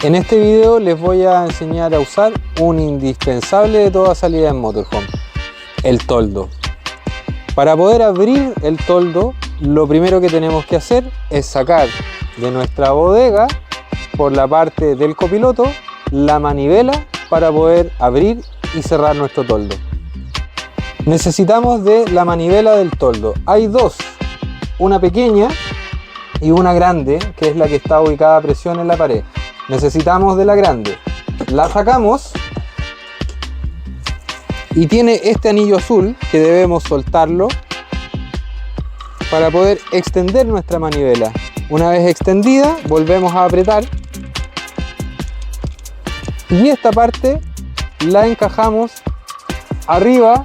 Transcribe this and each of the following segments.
En este video les voy a enseñar a usar un indispensable de toda salida en motorhome, el toldo. Para poder abrir el toldo, lo primero que tenemos que hacer es sacar de nuestra bodega, por la parte del copiloto, la manivela para poder abrir y cerrar nuestro toldo. Necesitamos de la manivela del toldo. Hay dos, una pequeña y una grande, que es la que está ubicada a presión en la pared. Necesitamos de la grande. La sacamos y tiene este anillo azul que debemos soltarlo para poder extender nuestra manivela. Una vez extendida, volvemos a apretar y esta parte la encajamos arriba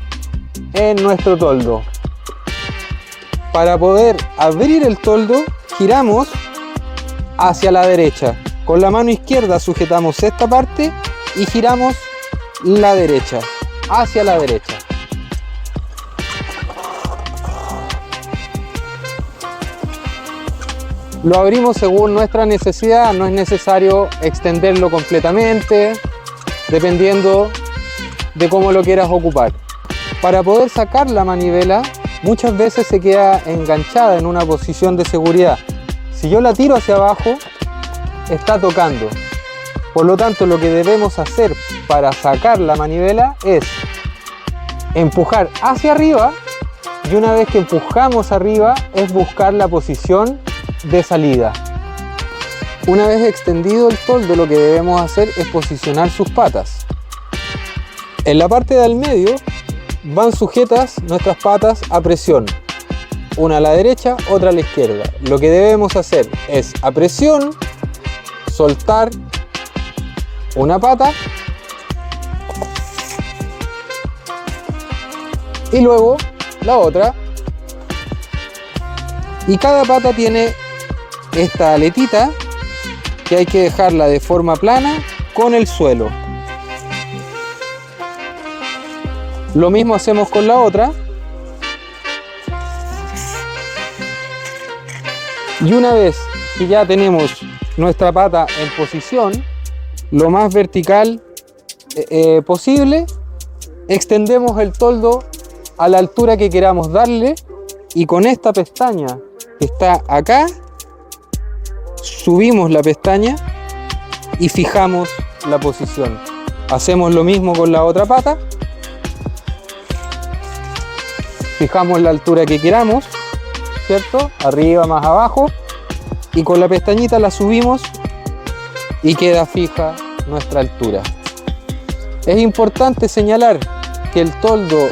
en nuestro toldo. Para poder abrir el toldo, giramos hacia la derecha. Con la mano izquierda sujetamos esta parte y giramos la derecha, hacia la derecha. Lo abrimos según nuestra necesidad, no es necesario extenderlo completamente, dependiendo de cómo lo quieras ocupar. Para poder sacar la manivela, muchas veces se queda enganchada en una posición de seguridad. Si yo la tiro hacia abajo, está tocando. Por lo tanto, lo que debemos hacer para sacar la manivela es empujar hacia arriba, y una vez que empujamos arriba es buscar la posición de salida. Una vez extendido el toldo, lo que debemos hacer es posicionar sus patas. En la parte del medio van sujetas nuestras patas a presión, una a la derecha, otra a la izquierda. Lo que debemos hacer es a presión soltar una pata y luego la otra, y cada pata tiene esta aletita que hay que dejarla de forma plana con el suelo. Lo mismo hacemos con la otra. Y una vez que ya tenemos nuestra pata en posición lo más vertical posible, extendemos el toldo a la altura que queramos darle y con esta pestaña que está acá subimos la pestaña y fijamos la posición. Hacemos lo mismo con la otra pata, fijamos la altura que queramos, ¿cierto? Arriba más abajo, y con la pestañita la subimos y queda fija nuestra altura. Es importante señalar que el toldo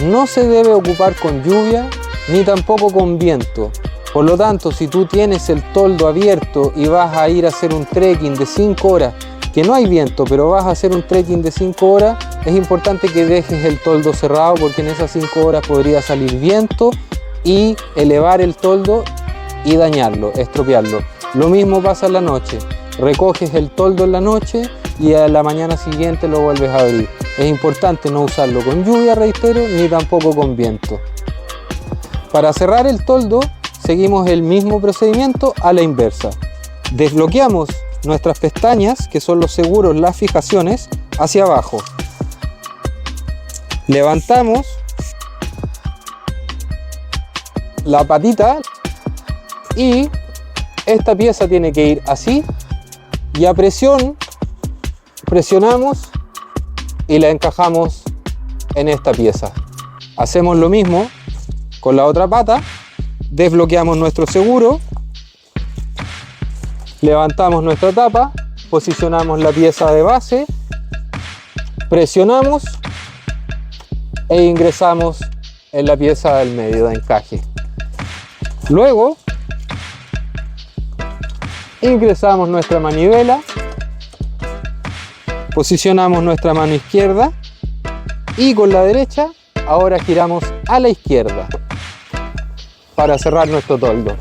no se debe ocupar con lluvia ni tampoco con viento. Por lo tanto, si tú tienes el toldo abierto y vas a ir a hacer un trekking de 5 horas, que no hay viento, pero vas a hacer un trekking de 5 horas, es importante que dejes el toldo cerrado, porque en esas 5 horas podría salir viento y elevar el toldo y dañarlo, estropearlo. Lo mismo pasa en la noche. Recoges el toldo en la noche y a la mañana siguiente lo vuelves a abrir. Es importante no usarlo con lluvia, reitero, ni tampoco con viento. Para cerrar el toldo, seguimos el mismo procedimiento a la inversa. Desbloqueamos nuestras pestañas, que son los seguros, las fijaciones, hacia abajo. Levantamos la patita y esta pieza tiene que ir así, y a presión presionamos y la encajamos en esta pieza. Hacemos lo mismo con la otra pata. Desbloqueamos nuestro seguro, levantamos nuestra tapa, posicionamos la pieza de base, presionamos e ingresamos en la pieza del medio de encaje. Luego ingresamos nuestra manivela, posicionamos nuestra mano izquierda y con la derecha ahora giramos a la izquierda para cerrar nuestro toldo.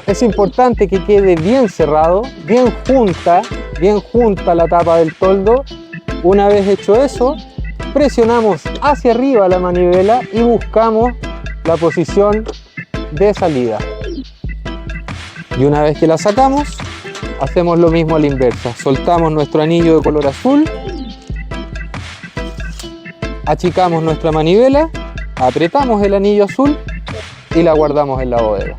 Es importante que quede bien cerrado, bien junta la tapa del toldo, Una vez hecho eso, presionamos hacia arriba la manivela y buscamos la posición de salida. Y una vez que la sacamos, hacemos lo mismo a la inversa. Soltamos nuestro anillo de color azul, achicamos nuestra manivela, apretamos el anillo azul y la guardamos en la bodega.